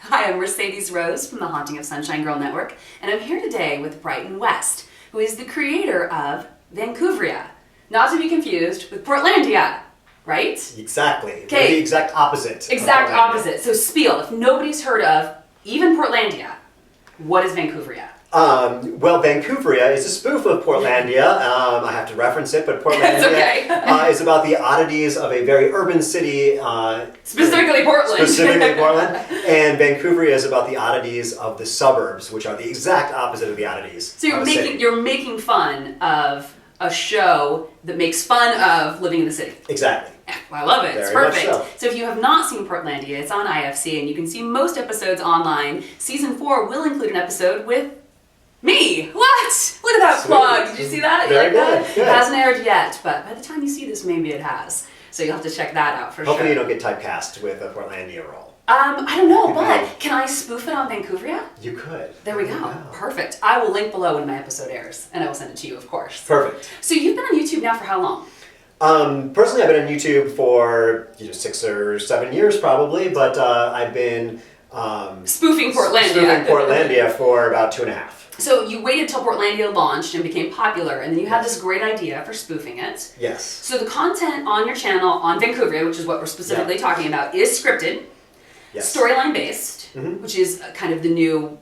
Hi, I'm Mercedes Rose from the Haunting of Sunshine Girl Network, and I'm here today with Brighton West, who is the creator of Vancouvria, not to be confused with Portlandia, right? Exactly. Okay. They're the exact opposite. Exact opposite. So spiel, if nobody's heard of even Portlandia, what is Vancouvria? Well, Vancouvria is a spoof of Portlandia. I have to reference it, but Portlandia okay. is about the oddities of a very urban city. Specifically Portland. And Vancouvria is about the oddities of the suburbs, which are the exact opposite of the oddities. So you're making fun of a show that makes fun of living in the city. Exactly. I love it. It's Very perfect. much so. So if you have not seen Portlandia, it's on IFC, and you can see most episodes online. Season 4 will include an episode with me. What? Look at that Sweet. plug. Did you see that? Very you like good. that? Good. It hasn't aired yet, but by the time you see this, maybe it has. So you'll have to check that out for Hopefully sure. you don't get typecast with a Portlandia role. I don't know, but can I spoof it on Vancouvria? You could. There we go. Perfect. I will link below when my episode airs, and I will send it to you, of course. Perfect. So you've been on YouTube now for how long? Personally, I've been on YouTube for 6 or 7 years probably, but I've been Spoofing Portlandia. spoofing Portlandia for about 2.5. So you waited till Portlandia launched and became popular, and then you had this great idea for spoofing it. Yes. So the content on your channel on Vancouvria, which is what we're specifically talking about, is scripted, storyline based, which is kind of the new,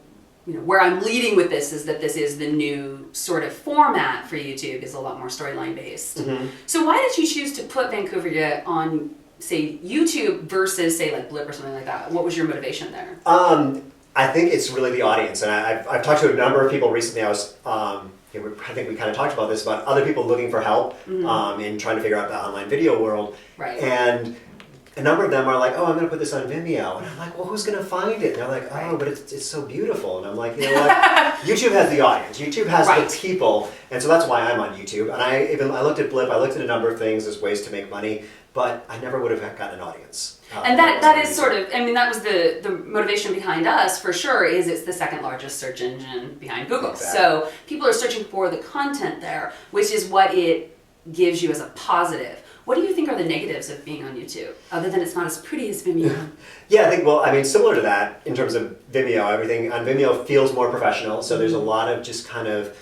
where I'm leading with this is that this is the new sort of format for YouTube, is a lot more storyline based. So why did you choose to put Vancouvria on, say, YouTube versus, say, like Blip or something like that? What was your motivation there? I think it's really the audience, and I've talked to a number of people recently. I think we kind of talked about this, about other people looking for help in trying to figure out the online video world. Right. And a number of them are like, oh, I'm going to put this on Vimeo. And I'm like, well, who's going to find it? And they're like, oh, but it's so beautiful. And I'm like, you know what? YouTube has the audience. YouTube has the people. And so that's why I'm on YouTube. And I looked at Blip. I looked at a number of things as ways to make money. But I never would have gotten an audience. And that is sort of, that was the motivation behind us, for sure, is it's the second largest search engine behind Google. Exactly. So people are searching for the content there, which is what it gives you as a positive. What do you think are the negatives of being on YouTube, other than it's not as pretty as Vimeo? Yeah, I think, similar to that, in terms of Vimeo, everything on Vimeo feels more professional. So there's a lot of just kind of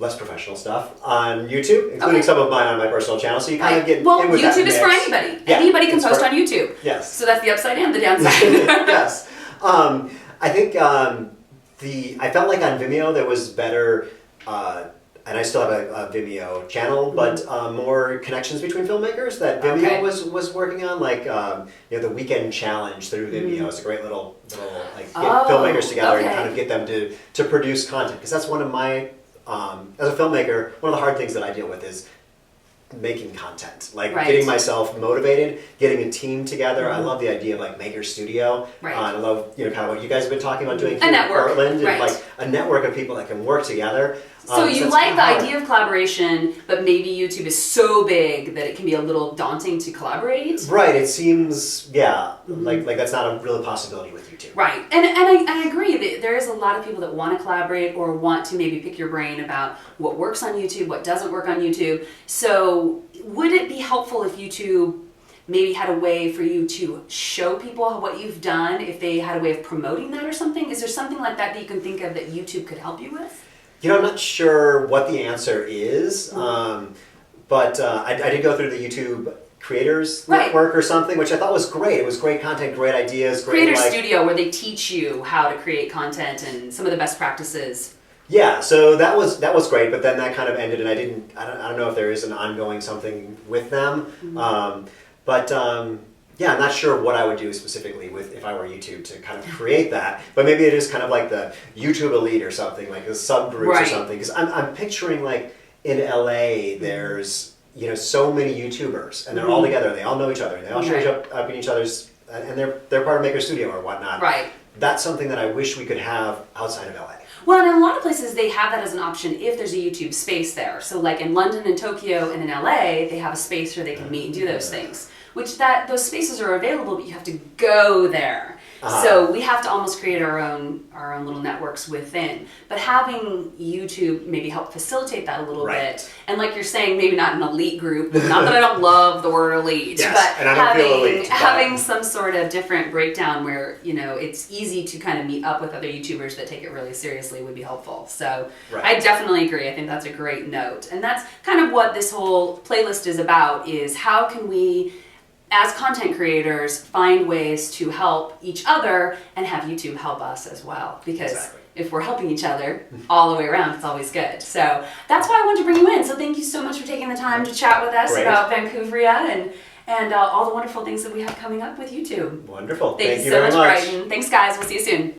less professional stuff on YouTube, including some of mine on my personal channel. So you kind of get in with that YouTube is mix. for anybody. Yeah, Anybody can post on YouTube. Yes. So that's the upside and the downside. Yes. I think I felt like on Vimeo there was better, and I still have a Vimeo channel, but more connections between filmmakers that Vimeo was working on, like the weekend challenge through Vimeo is a great little like get filmmakers together and kind of get them to produce content, because that's one of my as a filmmaker, one of the hard things that I deal with is making content, like getting myself motivated, getting a team together. I love the idea of like Maker Studio. I love kind of what you guys have been talking about doing here in Portland, and like a network of people that can work together. So you like the idea of collaboration, but maybe YouTube is so big that it can be a little daunting to collaborate. Right. It seems like that's not a real possibility with YouTube. Right. And I agree that there is a lot of people that want to collaborate or want to maybe pick your brain about what works on YouTube, what doesn't work on YouTube. So would it be helpful if YouTube maybe had a way for you to show people what you've done, if they had a way of promoting that or something? Is there something like that that you can think of that YouTube could help you with? I'm not sure what the answer is, but I did go through the YouTube Creators Network or something, which I thought was great. It was great content, great ideas. Creator Studio, where they teach you how to create content and some of the best practices. Yeah, so that was great, but then that kind of ended, and I don't know if there is an ongoing something with them, yeah, I'm not sure what I would do specifically if I were YouTube to kind of create that, but maybe it is kind of like the YouTube Elite or something, like the subgroups or something, because I'm picturing like in LA there's so many YouTubers, and they're all together, and they all know each other, and they all show up in each other's, and they're part of Maker Studio or whatnot. Right. That's something that I wish we could have outside of LA. Well, and in a lot of places they have that as an option if there's a YouTube space there. So like in London and Tokyo and in LA, they have a space where they can meet and do those things. Which those spaces are available, but you have to go there. So we have to almost create our own little networks within. But having YouTube maybe help facilitate that a little bit. And like you're saying, maybe not an elite group. Not that I don't love the word elite, but and I don't feel elite, having some sort of different breakdown where, you know, it's easy to kind of meet up with other YouTubers that take it really seriously would be helpful. So I definitely agree. I think that's a great note. And that's kind of what this whole playlist is about, is how can we, as content creators, find ways to help each other and have YouTube help us as well. Because if we're helping each other all the way around, it's always good. So that's why I wanted to bring you in. So thank you so much for taking the time to chat with us about Vancouvria and all the wonderful things that we have coming up with YouTube. Wonderful. Thank you so much, Brighton. Thanks, guys. We'll see you soon.